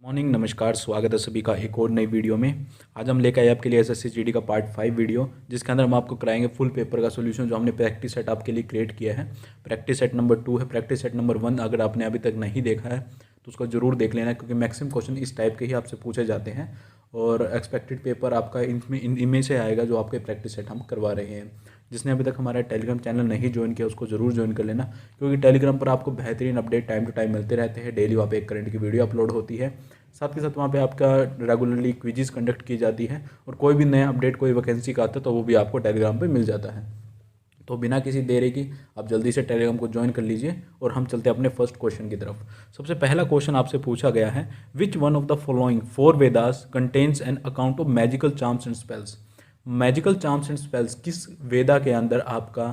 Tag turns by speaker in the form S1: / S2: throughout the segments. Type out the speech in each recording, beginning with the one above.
S1: Morning, नमस्कार। स्वागत है सभी का एक और नई वीडियो में। आज हम लेकर आए आपके लिए एसएससी जीडी का पार्ट 5 वीडियो, जिसके अंदर हम आपको कराएंगे फुल पेपर का सोल्यूशन जो हमने प्रैक्टिस सेट आपके लिए क्रिएट किया है। प्रैक्टिस सेट नंबर 2 है। प्रैक्टिस सेट नंबर 1 अगर आपने अभी तक नहीं देखा है तो उसको जरूर देख लेना, क्योंकि मैक्सिमम क्वेश्चन इस टाइप के ही आपसे पूछे जाते हैं और एक्सपेक्टेड पेपर आपका इनमें से आएगा जो आपके प्रैक्टिस सेट हम करवा रहे हैं। जिसने अभी तक हमारा टेलीग्राम चैनल नहीं ज्वाइन किया उसको जरूर ज्वाइन कर लेना, क्योंकि टेलीग्राम पर आपको बेहतरीन अपडेट टाइम टू टाइम मिलते रहते हैं। डेली वहाँ पे एक करंट की वीडियो अपलोड होती है, साथ के साथ वहाँ पे आपका रेगुलरली क्विजेस कंडक्ट की जाती है और कोई भी नया अपडेट कोई वैकेंसी का आता है तो वो भी आपको टेलीग्राम पे मिल जाता है। तो बिना किसी देरी की आप जल्दी से टेलीग्राम को ज्वाइन कर लीजिए और हम चलते हैं अपने फर्स्ट क्वेश्चन की तरफ। सबसे पहला क्वेश्चन आपसे पूछा गया है, which one of the following 4 Vedas contains an account of magical charms and spells. Magical charms and spells किस वेदा के अंदर आपका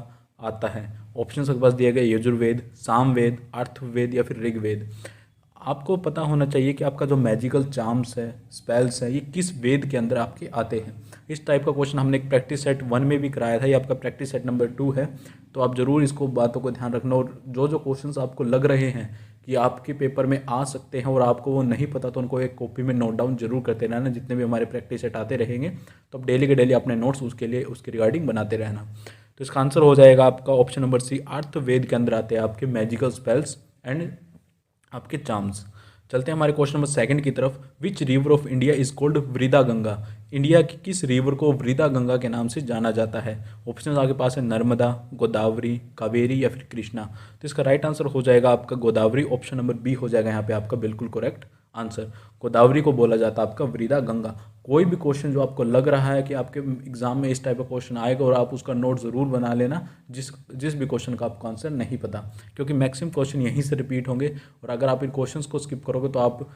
S1: आता है? ऑप्शन आपके पास दिए गए यजुर्वेद, सामवेद, अर्थवेद या फिर ऋग्वेद। आपको पता होना चाहिए कि आपका जो मैजिकल चार्म्स है, स्पेल्स है, ये किस वेद के अंदर आपके आते हैं। इस टाइप का क्वेश्चन हमने एक प्रैक्टिस सेट 1 में भी कराया था, ये आपका प्रैक्टिस सेट नंबर 2 है। तो आप ज़रूर इसको बातों को ध्यान रखना और जो जो क्वेश्चंस आपको लग रहे हैं कि आपके पेपर में आ सकते हैं और आपको वो नहीं पता तो उनको एक कॉपी में नोट डाउन जरूर करते रहना। जितने भी हमारे प्रैक्टिस सेट आते रहेंगे तो आप डेली के डेली अपने नोट्स उसके रिगार्डिंग बनाते रहना। तो इसका आंसर हो जाएगा आपका ऑप्शन नंबर सी, अर्थवेद के अंदर आते हैं आपके मैजिकल स्पेल्स एंड आपके चार्म्स। चलते हैं हमारे क्वेश्चन नंबर 2 की तरफ। Which river of India is called Brinda Ganga. India की किस रिवर को वृदा गंगा के नाम से जाना जाता है? ऑप्शन आपके पास है नर्मदा, गोदावरी, कावेरी या फिर कृष्णा। तो इसका राइट आंसर हो जाएगा आपका गोदावरी। ऑप्शन नंबर बी हो जाएगा यहाँ पे आपका बिल्कुल करेक्ट आंसर। गोदावरी को बोला जाता है आपका वृदा गंगा। कोई भी क्वेश्चन जो आपको लग रहा है कि आपके एग्जाम में इस टाइप का क्वेश्चन आएगा और आप उसका नोट ज़रूर बना लेना, जिस जिस भी क्वेश्चन का आपको आंसर नहीं पता, क्योंकि मैक्सिमम क्वेश्चन यहीं से रिपीट होंगे और अगर आप इन क्वेश्चंस को स्किप करोगे तो आप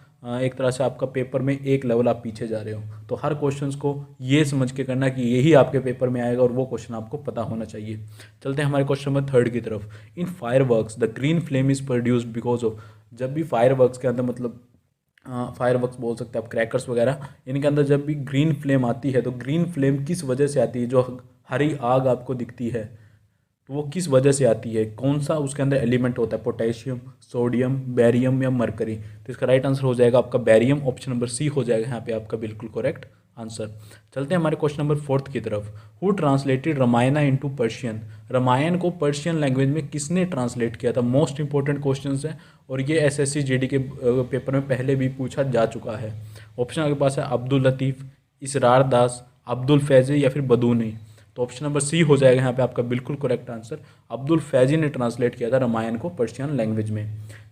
S1: एक तरह से आपका पेपर में एक लेवल आप पीछे जा रहे हो। तो हर क्वेश्चंस को ये समझ के करना कि यही आपके पेपर में आएगा और वो क्वेश्चन आपको पता होना चाहिए। चलते हैं हमारे क्वेश्चन नंबर 3 की तरफ। In fireworks the green flame is produced because of. जब भी फायरवर्क्स के अंदर मतलब फायरवर्क्स बोल सकते हैं आप, क्रैकर्स वगैरह, इनके अंदर जब भी ग्रीन फ्लेम आती है तो ग्रीन फ्लेम किस वजह से आती है? जो हरी आग आपको दिखती है तो वो किस वजह से आती है? कौन सा उसके अंदर एलिमेंट होता है? पोटेशियम, सोडियम, बेरियम या मरकरी। तो इसका राइट आंसर हो जाएगा आपका बेरियम। ऑप्शन नंबर सी हो जाएगा यहाँ पे आपका बिल्कुल करेक्ट आंसर। चलते हैं हमारे क्वेश्चन नंबर 4 की तरफ। Who translated Ramayana into Persian. Ramayan को पर्शियन लैंग्वेज में किसने ट्रांसलेट किया था? मोस्ट इंपॉर्टेंट क्वेश्चन है और ये एसएससी जीडी के पेपर में पहले भी पूछा जा चुका है। ऑप्शन आपके पास है अब्दुल लतीफ़, इसरार दास, अब्दुल फैजी या फिर बदूनी। तो ऑप्शन नंबर सी हो जाएगा यहाँ पे आपका बिल्कुल करेक्ट आंसर। अब्दुल फैजी ने ट्रांसलेट किया था रामायण को पर्शियन लैंग्वेज में।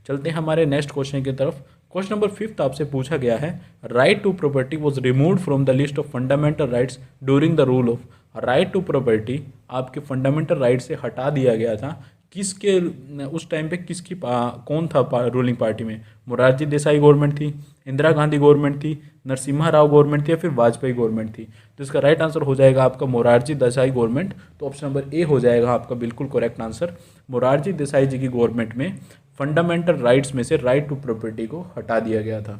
S1: चलते हैं हमारे नेक्स्ट क्वेश्चन की तरफ। क्वेश्चन नंबर 5 आपसे पूछा गया है, right to property was removed from the list of fundamental rights during the rule of. Right to property आपके फंडामेंटल राइट से हटा दिया गया था किसके? उस टाइम पे किसकी कौन था रूलिंग पार्टी में? मोरारजी देसाई गवर्नमेंट थी, इंदिरा गांधी गवर्नमेंट थी, नरसिम्हा राव गवर्नमेंट थी या फिर वाजपेयी गवर्नमेंट थी। तो इसका राइट आंसर हो जाएगा आपका मोरारजी देसाई गवर्नमेंट। तो ऑप्शन नंबर ए हो जाएगा आपका बिल्कुल करेक्ट आंसर। मोरारजी देसाई जी की गवर्नमेंट में फंडामेंटल राइट्स में से राइट टू प्रॉपर्टी को हटा दिया गया था।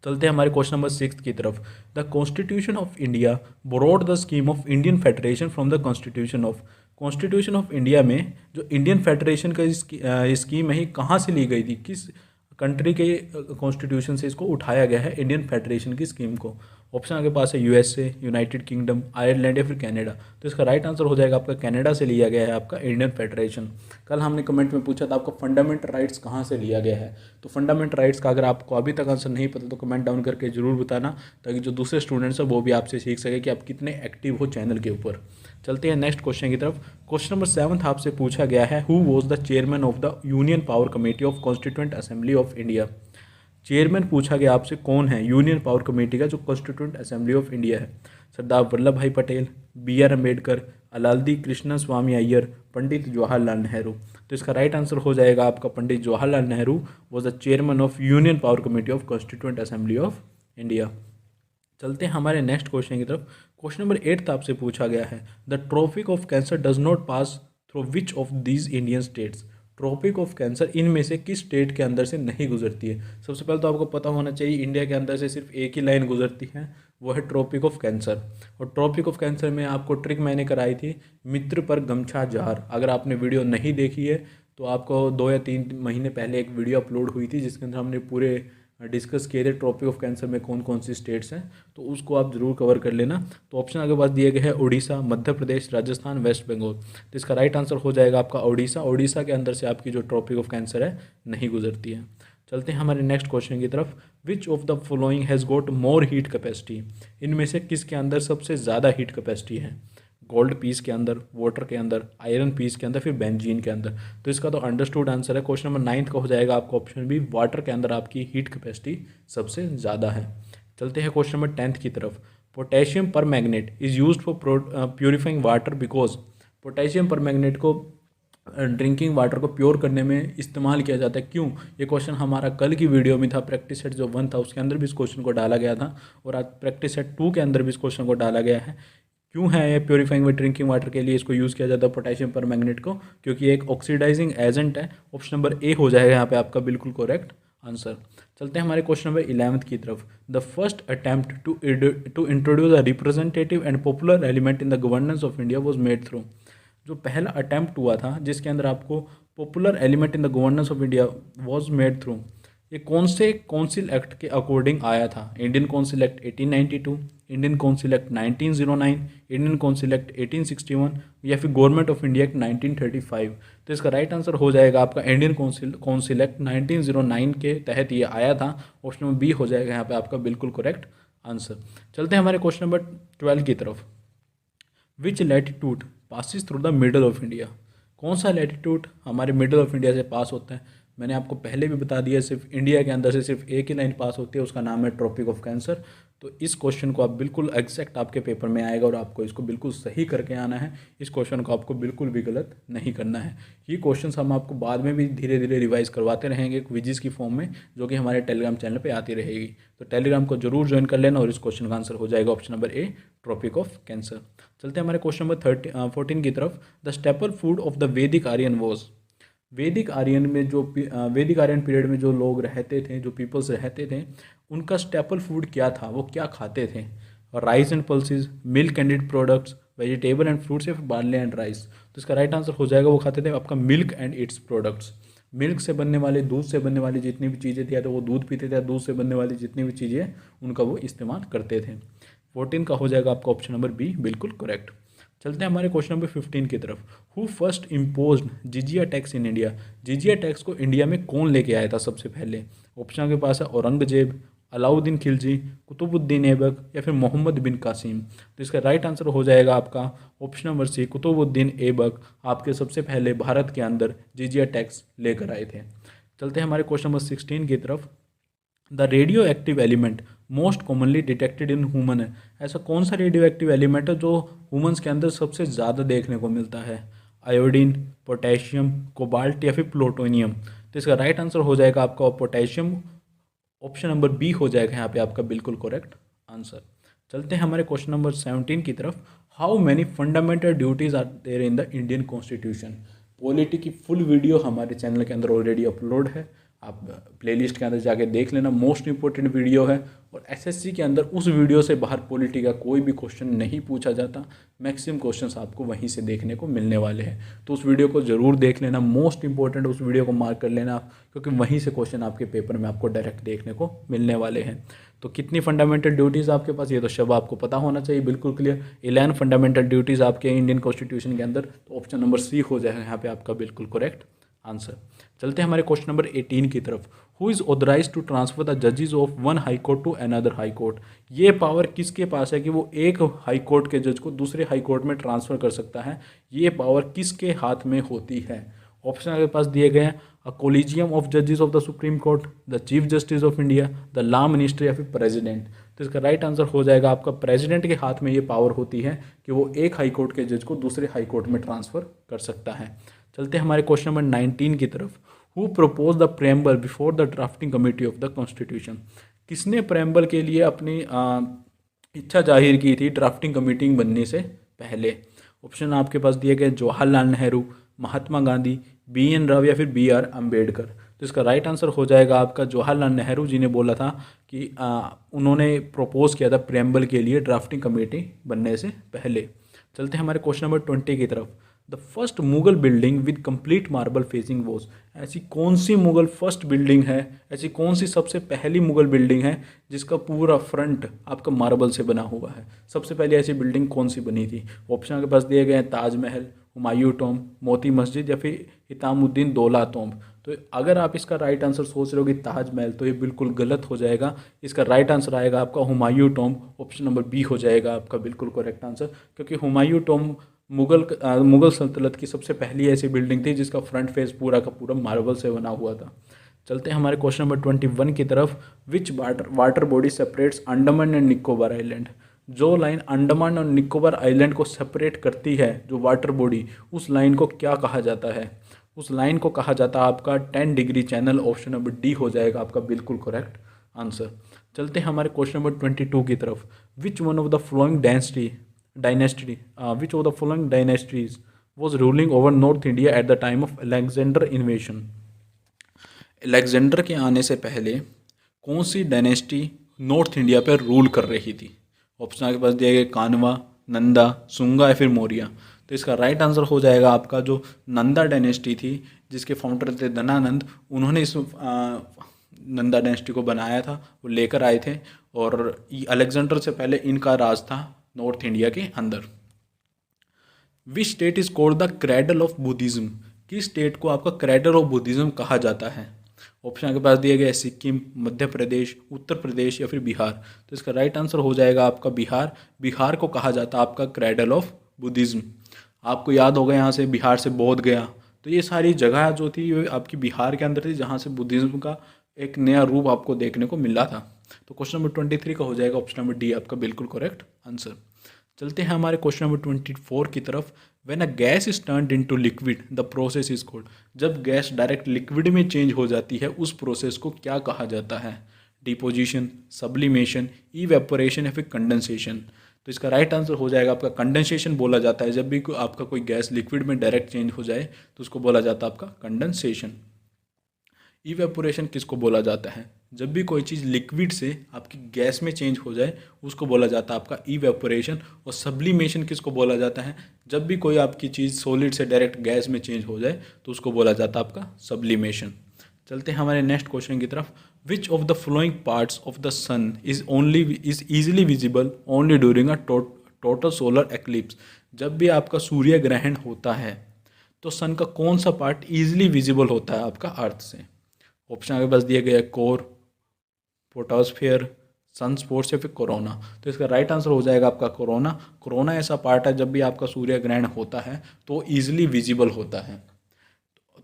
S1: चलते हैं हमारे क्वेश्चन नंबर 6 की तरफ। The constitution of India borrowed the scheme of Indian federation from the constitution of. Constitution of India में जो इंडियन फेडरेशन का स्कीम है, कहाँ से ली गई थी? किस कंट्री के कॉन्स्टिट्यूशन से इसको उठाया गया है इंडियन फेडरेशन की स्कीम को? ऑप्शन आपके पास है यूएसए, यूनाइटेड किंगडम, आयरलैंड या फिर कनाडा। तो इसका राइट आंसर हो जाएगा आपका कनाडा से लिया गया है आपका इंडियन फेडरेशन। कल हमने कमेंट में पूछा था आपका फंडामेंटल राइट्स कहाँ से लिया गया है। तो फंडामेंटल राइट्स का अगर आपको अभी तक आंसर नहीं पता तो कमेंट डाउन करके जरूर बताना, ताकि जो दूसरे स्टूडेंट्स हैं वो भी आपसे सीख सके कि आप कितने एक्टिव हो चैनल के ऊपर। चलते हैं नेक्स्ट क्वेश्चन की तरफ। क्वेश्चन नंबर 7 आपसे पूछा गया है, who was the chairman of the union power committee of constituent assembly of India. Chairman पूछा गया आपसे कौन है यूनियन पावर कमेटी का जो कॉन्स्टिट्यूएंट असेंबली ऑफ इंडिया है? Sardar Vallabh Bhai Patel, B R Ambedkar, Alauddin Krishna Swami Iyer, Pandit Jawaharlal Nehru. तो इसका राइट आंसर हो जाएगा आपका Pandit Jawaharlal Nehru was the chairman of union power committee of constituent assembly of India. चलते हैं हमारे नेक्स्ट क्वेश्चन की तरफ। क्वेश्चन नंबर 8 आपसे पूछा गया है, the Tropic of Cancer does not pass through which of these Indian states. Tropic of Cancer इनमें से किस स्टेट के अंदर से नहीं गुजरती है? सबसे पहले तो आपको पता होना चाहिए इंडिया के अंदर से सिर्फ एक ही लाइन गुजरती है, वो है ट्रॉपिक ऑफ कैंसर। और ट्रॉपिक ऑफ कैंसर में आपको ट्रिक मैंने कराई थी, मित्र पर गमछा जार। अगर आपने वीडियो नहीं देखी है तो आपको 2 या 3 महीने पहले एक वीडियो अपलोड हुई थी जिसके अंदर हमने पूरे डिस्कस किए थे ट्रॉपिक ऑफ कैंसर में कौन कौन सी स्टेट्स हैं, तो उसको आप ज़रूर कवर कर लेना। तो ऑप्शन आपके पास दिए गए हैं उड़ीसा, मध्य प्रदेश, राजस्थान, वेस्ट बंगाल। तो इसका राइट आंसर हो जाएगा आपका उड़ीसा। उड़ीसा के अंदर से आपकी जो ट्रॉपिक ऑफ कैंसर है नहीं गुजरती है। चलते हैं हमारे नेक्स्ट क्वेश्चन की तरफ। Which of the following has got more heat capacity, इनमें से किसके अंदर सबसे ज़्यादा हीट कैपेसिटी है? गोल्ड पीस के अंदर, वाटर के अंदर, आयरन पीस के अंदर, फिर बेंजीन के अंदर। तो इसका तो अंडरस्टूड आंसर है। क्वेश्चन नंबर 9 का हो जाएगा आपका ऑप्शन बी, वाटर के अंदर आपकी हीट कैपेसिटी सबसे ज़्यादा है। चलते हैं क्वेश्चन नंबर 10 की तरफ। पोटेशियम पर magnet is use for purifying water because, potassium पर मैग्नेट को ड्रिंकिंग वाटर को प्योर करने में इस्तेमाल किया जाता है, क्यों? ये क्वेश्चन हमारा कल की वीडियो में था, प्रैक्टिस सेट जो 1 था उसके अंदर भी इस क्वेश्चन को डाला गया था, और आज प्रैक्टिस सेट 2 के अंदर भी इस क्वेश्चन को डाला गया है। क्यों है ये प्योरीफाइंग विद ड्रिंकिंग वाटर के लिए इसको यूज़ किया जाता है पोटेशियम पर मैग्नेट को? क्योंकि एक ऑक्सीडाइजिंग एजेंट है। ऑप्शन नंबर ए हो जाएगा यहाँ पे आपका बिल्कुल करेक्ट आंसर। चलते हैं हमारे क्वेश्चन नंबर 11 की तरफ। The first attempt to introduce a representative and popular element in the governance of India was made through, जो पहला अटैम्प्ट हुआ था जिसके अंदर आपको popular element in the governance of India was made through, ये कौन से काउंसिल एक्ट के अकॉर्डिंग आया था? Indian council act 1892, Indian council act 1909, Indian council act 1861 या फिर गवर्नमेंट ऑफ इंडिया एक्ट 1935। तो इसका राइट आंसर हो जाएगा आपका इंडियन काउंसिल एक्ट 1909 के तहत ये आया था। ऑप्शन नंबर बी हो जाएगा यहाँ पे आपका बिल्कुल करेक्ट आंसर। चलते हैं हमारे क्वेश्चन नंबर 12 की तरफ। Which latitude passes through the middle of India, कौन सा लैटिट्यूड हमारे मिडल ऑफ इंडिया से पास होता है? मैंने आपको पहले भी बता दिया, सिर्फ इंडिया के अंदर से सिर्फ एक ही लाइन पास होती है, उसका नाम है ट्रॉपिक ऑफ कैंसर। तो इस क्वेश्चन को आप बिल्कुल एग्जैक्ट आपके पेपर में आएगा और आपको इसको बिल्कुल सही करके आना है। इस क्वेश्चन को आपको बिल्कुल भी गलत नहीं करना है। ये क्वेश्चंस हम आपको बाद में भी धीरे धीरे रिवाइज करवाते रहेंगे क्विज़ की फॉर्म में, जो कि हमारे टेलीग्राम चैनल पे आती रहेगी। तो टेलीग्राम को जरूर ज्वाइन कर लेना और इस क्वेश्चन का आंसर हो जाएगा option number A, Tropic of Cancer. चलते हैं हमारे क्वेश्चन नंबर 14 की तरफ। The staple food of the Vedic Aryan was, वैदिक आर्यन में जो वैदिक आर्यन पीरियड में जो लोग रहते थे, जो पीपल्स रहते थे, उनका स्टेपल फूड क्या था? वो क्या खाते थे? Rice and pulses, milk and it products, vegetable and fruits या फिर बार्ले एंड राइस। तो इसका राइट आंसर हो जाएगा वो खाते थे आपका milk and its products. Milk से बनने वाले, दूध से बनने वाली जितनी भी चीज़ें थी, या तो वो दूध पीते थे, दूध से बनने वाली जितनी भी चीज़ें उनका वो इस्तेमाल करते थे। 14 का हो जाएगा आपका ऑप्शन नंबर बी बिल्कुल करेक्ट। चलते हैं हमारे क्वेश्चन नंबर 15 की तरफ। Who first imposed jizya tax in India, jizya tax को इंडिया में कौन लेके आया था सबसे पहले? ऑप्शन के पास है औरंगजेब, अलाउद्दीन खिलजी, कुतुबुद्दीन ऐबक या फिर मोहम्मद बिन कासिम। तो इसका राइट आंसर हो जाएगा आपका option number C, Qutubuddin Aibak आपके सबसे पहले भारत के अंदर जिजिया टैक्स लेकर आए थे। चलते हैं हमारे क्वेश्चन नंबर 16 की तरफ। The radio active element most commonly detected in human है, ऐसा कौन सा रेडियो एक्टिव एलिमेंट है जो ह्यूमंस के अंदर सबसे ज़्यादा देखने को मिलता है? आयोडीन, पोटेशियम, कोबाल्ट या फिर प्लूटोनियम। तो इसका राइट आंसर हो जाएगा आपका पोटेशियम। ऑप्शन नंबर बी हो जाएगा यहाँ पे आपका बिल्कुल करेक्ट आंसर। चलते हैं हमारे क्वेश्चन नंबर 17 की तरफ। How many fundamental duties are there in the Indian constitution? Polity की फुल वीडियो हमारे चैनल के अंदर ऑलरेडी अपलोड है, आप प्लेलिस्ट के अंदर जाके देख लेना, मोस्ट इंपॉर्टेंट वीडियो है। और एसएससी के अंदर उस वीडियो से बाहर पॉलिटी का कोई भी क्वेश्चन नहीं पूछा जाता, मैक्सिमम क्वेश्चंस आपको वहीं से देखने को मिलने वाले हैं। तो उस वीडियो को ज़रूर देख लेना, मोस्ट इंपॉर्टेंट उस वीडियो को मार्क कर लेना, क्योंकि वहीं से क्वेश्चन आपके पेपर में आपको डायरेक्ट देखने को मिलने वाले हैं। तो कितनी फंडामेंटल ड्यूटीज़ आपके पास, ये तो सब आपको पता होना चाहिए बिल्कुल क्लियर। 11 फंडामेंटल ड्यूटीज़ आपके इंडियन कॉन्स्टिट्यूशन के अंदर। तो ऑप्शन नंबर सी हो जाएगा यहाँ पे आपका बिल्कुल करेक्ट आंसर। चलते हैं हमारे क्वेश्चन नंबर 18 की तरफ। Who is authorise to transfer the जजेस of one high court to another high court? ये पावर किसके पास है कि वो एक हाई कोर्ट के जज को दूसरे हाई कोर्ट में ट्रांसफ़र कर सकता है? ये पावर किसके हाथ में होती है? ऑप्शन आपके पास दिए गए हैं, अ कोलिजियम ऑफ जजेस of the supreme court, the chief justice of India, the law minister या फिर प्रेसिडेंट। तो इसका राइट आंसर हो जाएगा आपका प्रेसिडेंट के हाथ में ये पावर होती है कि वो एक हाई कोर्ट के जज को दूसरे हाई कोर्ट में ट्रांसफ़र कर सकता है। चलते हैं हमारे क्वेश्चन नंबर 19 की तरफ। Who propose the preamble before the drafting committee of the constitution? किसने प्रेम्बल के लिए अपनी इच्छा जाहिर की थी ड्राफ्टिंग कमेटी बनने से पहले? ऑप्शन आपके पास दिए गए, जवाहरलाल नेहरू, महात्मा गांधी, BN राव या फिर BR अम्बेडकर। तो इसका राइट आंसर हो जाएगा आपका जवाहरलाल नेहरू जी ने बोला था कि उन्होंने प्रपोज किया था प्रेम्बल के लिए ड्राफ्टिंग कमेटी बनने से पहले। चलते हैं हमारे क्वेश्चन नंबर 20 की तरफ। The first Mughal building with complete marble facing walls. ऐसी कौन सी मुगल फर्स्ट बिल्डिंग है, ऐसी कौन सी सबसे पहली मुगल बिल्डिंग है जिसका पूरा फ्रंट आपका मार्बल से बना हुआ है? सबसे पहले ऐसी बिल्डिंग कौन सी बनी थी? ऑप्शन के पास दिए गए हैं ताजमहल, हुमायूं टॉम्ब, मोती मस्जिद या फिर इमामुद्दीन दौला टॉम्ब। तो अगर आप इसका राइट आंसर सोच रहे हो कि ताजमहल, तो ये बिल्कुल गलत हो जाएगा। इसका राइट आंसर आएगा आपका Humayun tomb. Option number B हो जाएगा आपका बिल्कुल करेक्ट आंसर, क्योंकि हुमायूं टॉम्ब मुगल सल्तनत की सबसे पहली ऐसी बिल्डिंग थी जिसका फ्रंट फेस पूरा का पूरा मार्बल से बना हुआ था। चलते हैं हमारे क्वेश्चन नंबर 21 की तरफ। Which water body separates Andaman and Nicobar island. जो लाइन अंडमान और निकोबार आइलैंड को सेपरेट करती है, जो वाटर बॉडी, उस लाइन को क्या कहा जाता है? उस लाइन को कहा जाता है आपका 10 degree channel. Option number D हो जाएगा आपका बिल्कुल करेक्ट आंसर। चलते हैं हमारे क्वेश्चन नंबर 22 की तरफ। Which one of the flowing which of the following dynasties was ruling over North India at the time of Alexander invasion? Alexander के आने से पहले कौन सी डायनेस्टी नॉर्थ इंडिया पर रूल कर रही थी? ऑप्शन आपके पास दिए गए कानवा, नंदा, सुंगा या फिर मौर्य। तो इसका राइट आंसर हो जाएगा आपका जो नंदा डायनेस्टी थी, जिसके फाउंडर थे धनानंद। उन्होंने इस नंदा डायनेस्टी को बनाया था, वो लेकर आए थे, और अलेक्जेंडर से पहले इनका राज था नॉर्थ इंडिया के अंदर। Which state is called the cradle of Buddhism. किस स्टेट को आपका क्रेडल ऑफ बुद्धिज्म कहा जाता है? ऑप्शन आपके पास दिए गए सिक्किम, मध्य प्रदेश, उत्तर प्रदेश या फिर बिहार। तो इसका राइट आंसर हो जाएगा आपका बिहार। बिहार को कहा जाता है आपका क्रेडल ऑफ बुद्धिज्म। आपको याद होगा यहाँ से बिहार से बोध गया, तो ये सारी जगह जो थी ये आपकी बिहार के अंदर थी, जहाँ से बुद्धिज्म का एक नया रूप आपको देखने को मिला था। तो क्वेश्चन नंबर 23 का हो जाएगा ऑप्शन नंबर डी आपका बिल्कुल करेक्ट आंसर। चलते हैं हमारे क्वेश्चन नंबर 24 की तरफ। When a gas is turned into liquid the process is called. जब गैस डायरेक्ट लिक्विड में चेंज हो जाती है, उस प्रोसेस को क्या कहा जाता है? डिपोजिशन, सब्लिमेशन, इवेपोरेशन या फिर कंडेंसेशन। तो इसका राइट आंसर हो जाएगा आपका कंडेंसेशन बोला जाता है। जब भी आपका कोई गैस लिक्विड में डायरेक्ट चेंज हो जाए तो उसको बोला जाता है आपका कंडेंसेशन। इवेपोरेशन किसको बोला जाता है? जब भी कोई चीज़ लिक्विड से आपकी गैस में चेंज हो जाए उसको बोला जाता है आपका इवेपोरेशन। और सब्लिमेशन किसको बोला जाता है? जब भी कोई आपकी चीज़ सॉलिड से डायरेक्ट गैस में चेंज हो जाए तो उसको बोला जाता है आपका सब्लिमेशन। चलते हैं हमारे नेक्स्ट क्वेश्चन की तरफ। Which of the flowing parts of the sun is easily visible only during a total solar eclipse. जब भी आपका सूर्य ग्रहण होता है तो सन का कौन सा पार्ट ईजिली विजिबल होता है आपका अर्थ से? ऑप्शन आपके पास दिए गए कोर, फोटोस्फीयर, सन स्पोर्ट्स या फिर कोरोना। तो इसका राइट आंसर हो जाएगा आपका कोरोना। कोरोना ऐसा पार्ट है जब भी आपका सूर्य ग्रहण होता है तो ईजिली विजिबल होता है।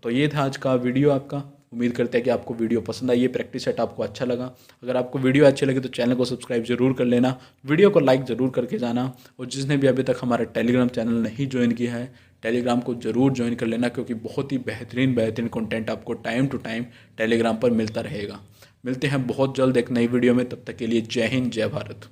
S1: तो ये था आज का वीडियो आपका। उम्मीद करते हैं कि आपको वीडियो पसंद आई, ये प्रैक्टिस सेट आपको अच्छा लगा। अगर आपको वीडियो अच्छी लगे तो चैनल को सब्सक्राइब जरूर कर लेना, वीडियो को लाइक ज़रूर करके जाना। और जिसने भी अभी तक हमारा टेलीग्राम चैनल नहीं ज्वाइन किया है, टेलीग्राम को ज़रूर ज्वाइन कर लेना, क्योंकि बहुत ही बेहतरीन कंटेंट आपको टाइम टू टाइम टेलीग्राम पर मिलता रहेगा। मिलते हैं बहुत जल्द एक नई वीडियो में, तब तक के लिए जय हिंद, जय भारत।